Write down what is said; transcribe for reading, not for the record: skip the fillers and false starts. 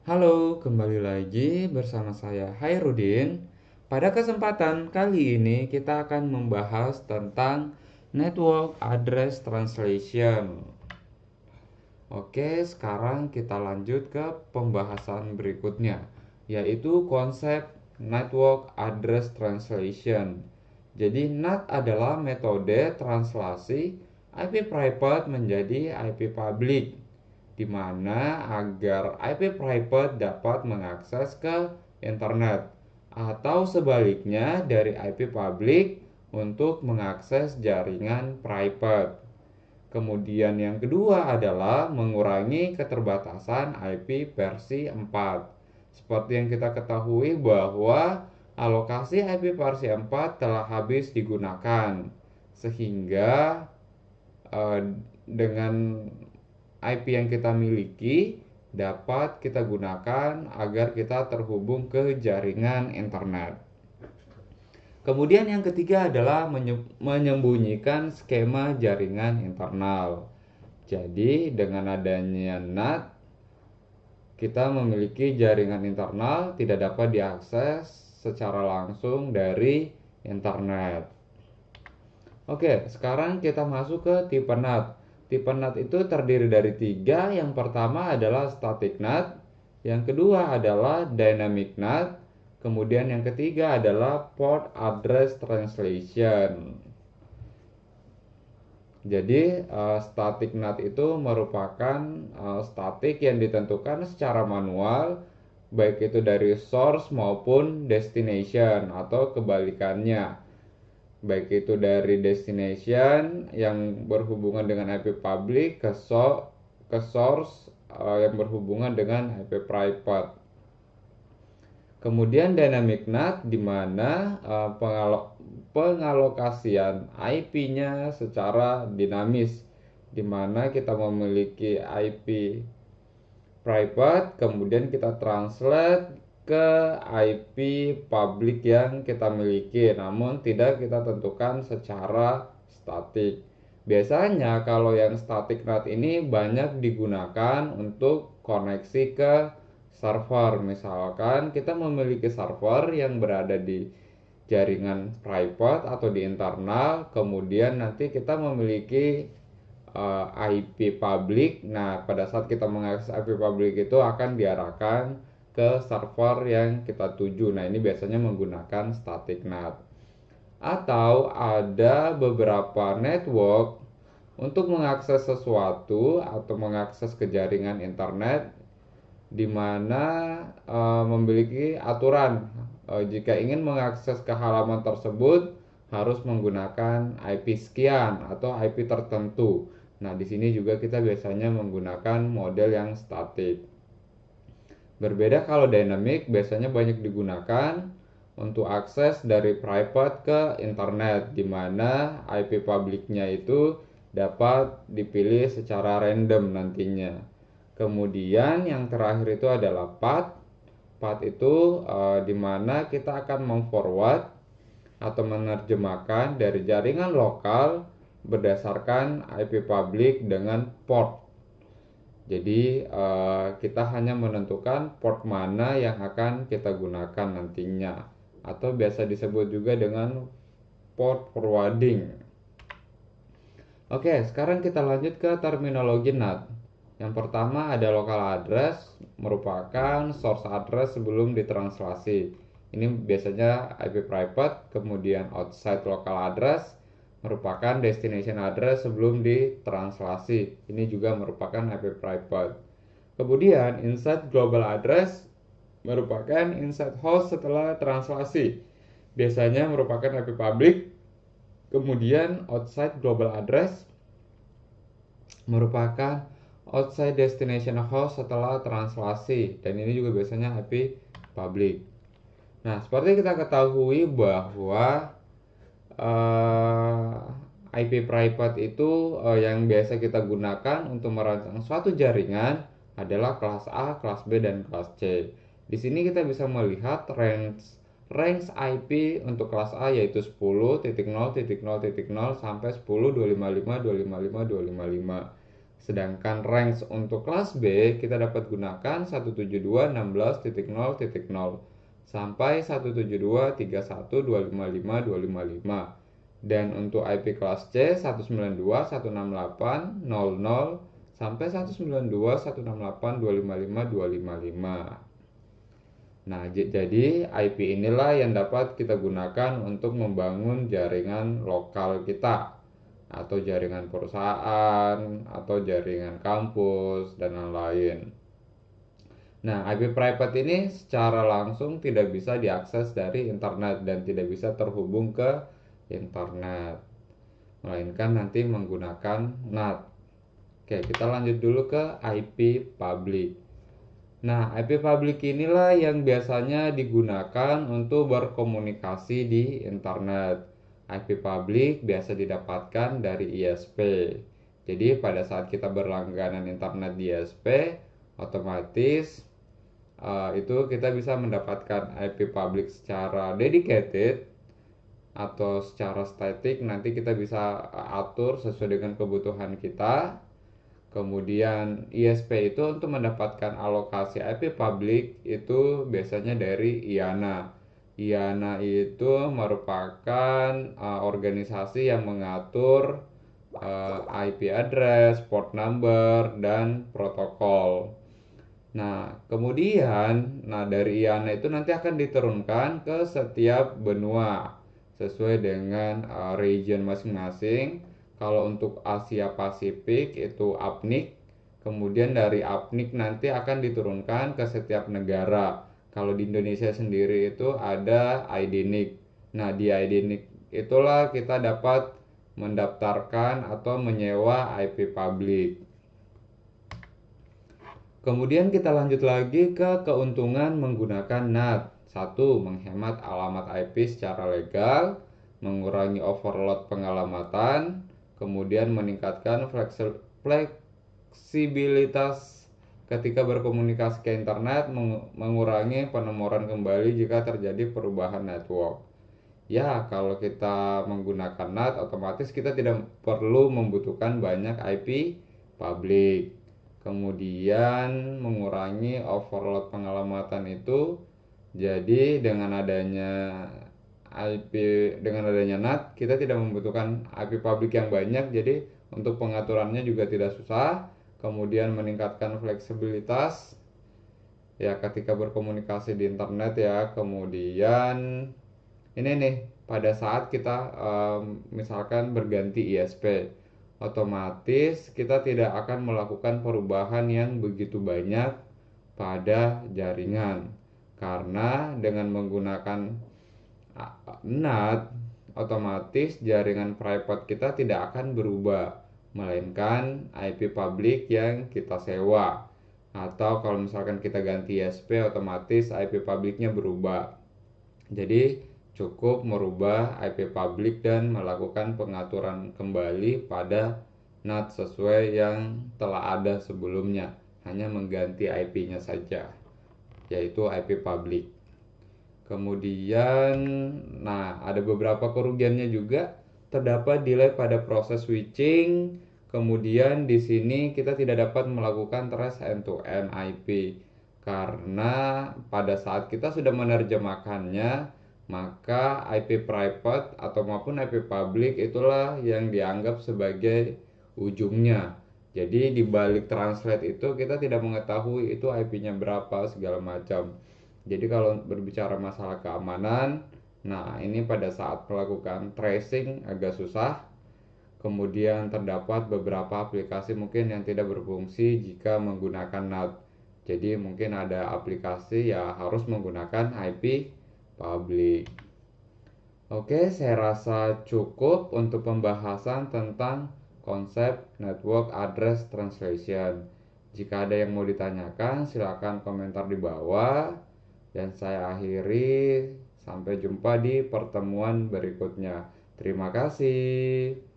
Halo, kembali lagi bersama saya Hairudin. Pada kesempatan kali ini kita akan membahas tentang Network Address Translation. Oke, sekarang kita lanjut ke pembahasan berikutnya, yaitu konsep Network Address Translation. Jadi, NAT adalah metode translasi IP private menjadi IP public, di mana agar IP private dapat mengakses ke internet, atau sebaliknya dari IP public untuk mengakses jaringan private. Kemudian yang kedua adalah mengurangi keterbatasan IP versi 4. Seperti yang kita ketahui bahwa alokasi IP versi 4 telah habis digunakan, sehingga eh, dengan IP yang kita miliki dapat kita gunakan agar kita terhubung ke jaringan internet. Kemudian yang ketiga adalah menyembunyikan skema jaringan internal. Jadi dengan adanya NAT, kita memiliki jaringan internal tidak dapat diakses secara langsung dari internet. Oke, sekarang kita masuk ke tipe NAT. Tipe NAT itu terdiri dari tiga. Yang pertama adalah static NAT, yang kedua adalah dynamic NAT, kemudian yang ketiga adalah port address translation. Jadi static NAT itu merupakan static yang ditentukan secara manual, baik itu dari source maupun destination atau kebalikannya. Baik itu dari destination yang berhubungan dengan IP public ke source yang berhubungan dengan IP private. Kemudian dynamic NAT di mana pengalokasian IP-nya secara dinamis, di mana kita memiliki IP private, kemudian kita translate ke IP public yang kita miliki, namun tidak kita tentukan secara statik. Biasanya kalau yang static NAT ini banyak digunakan untuk koneksi ke server. Misalkan kita memiliki server yang berada di jaringan private atau di internal, kemudian nanti kita memiliki IP public. Nah, pada saat kita mengakses IP public itu akan diarahkan ke server yang kita tuju. Nah, ini biasanya menggunakan static NAT. Atau ada beberapa network untuk mengakses sesuatu atau mengakses ke jaringan internet, di mana memiliki aturan jika ingin mengakses ke halaman tersebut harus menggunakan IP sekian atau IP tertentu. Nah, di sini juga kita biasanya menggunakan model yang statik. Berbeda kalau dynamic, biasanya banyak digunakan untuk akses dari private ke internet, di mana IP publiknya itu dapat dipilih secara random nantinya. Kemudian yang terakhir itu adalah path. Path itu di mana kita akan memforward atau menerjemahkan dari jaringan lokal berdasarkan IP public dengan port. Jadi kita hanya menentukan port mana yang akan kita gunakan nantinya, atau biasa disebut juga dengan port forwarding. Oke, sekarang kita lanjut ke terminologi NAT. Yang pertama ada local address, merupakan source address sebelum ditranslasi. Ini biasanya IP private, kemudian outside local address merupakan destination address sebelum ditranslasi. Ini juga merupakan IP private. Kemudian inside global address merupakan inside host setelah translasi. Biasanya merupakan IP public. Kemudian outside global address merupakan outside destination host setelah translasi, dan ini juga biasanya IP public. Nah, seperti kita ketahui bahwa IP private itu yang biasa kita gunakan untuk merancang suatu jaringan adalah kelas A, kelas B, dan kelas C. Di sini kita bisa melihat range IP untuk kelas A yaitu 10.0.0.0 sampai 10.255.255.255. Sedangkan range untuk kelas B kita dapat gunakan 172.16.0.0 sampai 172.31.255.255. Dan untuk IP kelas C 192.168.00 sampai 192.168.255.255. Nah, jadi IP inilah yang dapat kita gunakan untuk membangun jaringan lokal kita, atau jaringan perusahaan, atau jaringan kampus, dan lain-lain. Nah, IP private ini secara langsung tidak bisa diakses dari internet dan tidak bisa terhubung ke internet, melainkan nanti menggunakan NAT. Oke, kita lanjut dulu ke IP public. Nah, IP public inilah yang biasanya digunakan untuk berkomunikasi di internet. IP public biasa didapatkan dari ISP. Jadi, pada saat kita berlangganan internet di ISP, otomatis itu kita bisa mendapatkan IP public secara dedicated atau secara static. Nanti kita bisa atur sesuai dengan kebutuhan kita. Kemudian ISP itu untuk mendapatkan alokasi IP public itu biasanya dari IANA. IANA itu merupakan organisasi yang mengatur IP address, port number, dan protokol. Nah, kemudian dari IANA itu nanti akan diturunkan ke setiap benua sesuai dengan region masing-masing. Kalau untuk Asia Pasifik itu APNIC, kemudian dari APNIC nanti akan diturunkan ke setiap negara. Kalau di Indonesia sendiri itu ada IDNIC. Nah, di IDNIC itulah kita dapat mendaftarkan atau menyewa IP public. Kemudian kita lanjut lagi ke keuntungan menggunakan NAT. 1. Menghemat alamat IP secara legal, mengurangi overload pengalamatan, kemudian meningkatkan fleksibilitas ketika berkomunikasi ke internet, mengurangi penomoran kembali jika terjadi perubahan network. Ya, kalau kita menggunakan NAT, otomatis kita tidak perlu membutuhkan banyak IP public. Kemudian mengurangi overload pengalamatan itu. Jadi dengan adanya NAT, kita tidak membutuhkan IP public yang banyak, jadi untuk pengaturannya juga tidak susah. Kemudian meningkatkan fleksibilitas ya ketika berkomunikasi di internet ya. Kemudian ini nih, pada saat kita misalkan berganti ISP, otomatis kita tidak akan melakukan perubahan yang begitu banyak pada jaringan, karena dengan menggunakan NAT, otomatis jaringan private kita tidak akan berubah, melainkan IP public yang kita sewa. Atau kalau misalkan kita ganti ISP, otomatis IP publicnya berubah. Jadi cukup merubah IP public dan melakukan pengaturan kembali pada NAT sesuai yang telah ada sebelumnya, hanya mengganti IP-nya saja, yaitu IP public. Kemudian, ada beberapa kerugiannya juga. Terdapat delay pada proses switching. Kemudian di sini kita tidak dapat melakukan trace end-to-end IP karena pada saat kita sudah menerjemahkannya, maka IP private atau maupun IP public itulah yang dianggap sebagai ujungnya. Jadi di balik translate itu kita tidak mengetahui itu IP-nya berapa segala macam. Jadi kalau berbicara masalah keamanan, ini pada saat melakukan tracing agak susah. Kemudian terdapat beberapa aplikasi mungkin yang tidak berfungsi jika menggunakan NAT. Jadi mungkin ada aplikasi ya harus menggunakan IP public. Oke, saya rasa cukup untuk pembahasan tentang konsep Network Address Translation. Jika ada yang mau ditanyakan, silakan komentar di bawah. Dan saya akhiri, sampai jumpa di pertemuan berikutnya. Terima kasih.